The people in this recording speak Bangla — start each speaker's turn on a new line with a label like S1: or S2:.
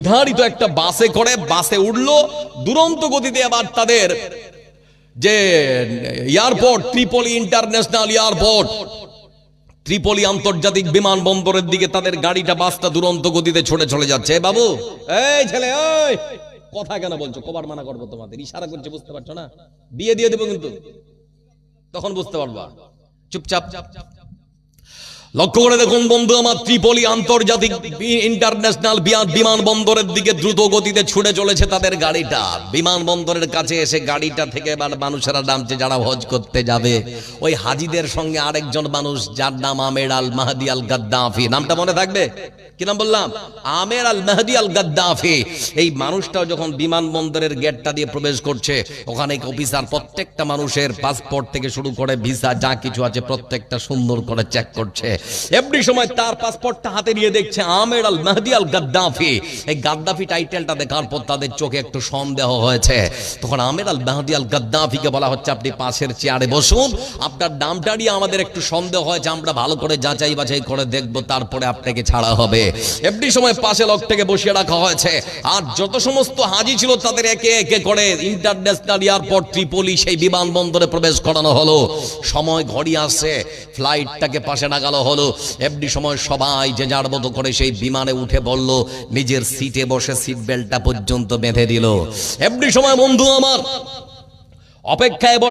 S1: নির্ধারিত একটা বাসে করে বাসে উঠলো দুরন্ত গতিতে। আবার তাদের যে এয়ারপোর্ট ত্রিপলি ইন্টারন্যাশনাল এয়ারপোর্ট, ত্রিপলি আন্তর্জাতিক বিমানবন্দরের দিকে তাদের গাড়িটা বাসটা দুরন্ত গতিতে ছুটে চলে যাচ্ছে। বাবু এই ছেলে, ওই কথা কেন বলছো? কবার মানা করবো তোমাদের? ইশারা করছে, বুঝতে পারছো না? বিয়ে দিয়ে দেবো কিন্তু, তখন বুঝতে পারবা। চুপচাপ লক্ষ্য করে দেখুন বন্ধু আমার, ত্রিপলি আন্তর্জাতিক ইন্টারন্যাশনাল বিমানবন্দরের দিকে দ্রুত গতিতে ছুটে চলেছে তাদের গাড়িটা। বিমানবন্দরের কাছে এসে গাড়িটা থেকে এবার মানুষেরা নামছে যারা হজ করতে যাবে। ওই হাজিদের সঙ্গে আরেকজন মানুষ যার নাম আমের আল মাহদি আল গাদ্দাফি। নামটা মনে থাকবে? কি নাম বললাম? আমের আল মাহদি আল গাদ্দাফি। এই মানুষটাও যখন বিমানবন্দরের গেটটা দিয়ে প্রবেশ করছে, ওখানে অফিসার প্রত্যেকটা মানুষের পাসপোর্ট থেকে শুরু করে ভিসা যা কিছু আছে প্রত্যেকটা সুন্দর করে চেক করছে। এমনি সময় তার পাসপোর্টটা হাতে নিয়ে দেখছে আমের আল মাহদি আল গাদ্দাফি। এই গাদ্দাফি টাইটেলটা দেখার পর তাদের চোখে একটু সন্দেহ হয়েছে। তখন আমের আল মাহদি আল গাদ্দাফিকে বলা হচ্ছে, আপনি পাশের চেয়ারে বসুন, আপনার নামটা নিয়ে আমাদের একটু সন্দেহ হয়েছে, আমরা ভালো করে যাচাই বাছাই করে দেখবো, তারপরে আপনাকে ছাড়া হবে। এমনি সময় পাশে লোকটাকে বসিয়ে রাখা হয়েছে। আর যত সমস্ত হাজি ছিল তাদের একে একে করে ইন্টারন্যাশনাল এয়ারপোর্ট ত্রিপলি সেই বিমানবন্দরে প্রবেশ করানো হলো। সময় ঘড়ি আসছে, ফ্লাইটটাকে পাশে লাগানো হলো। এমনি সময় সবাই যে যার মতো করে সেই বিমানে উঠে বলল, নিজের সিটে বসে সিট বেল্টটা পর্যন্ত বেঁধে দিল। এমনি সময় বন্ধু আমার অপেক্ষায়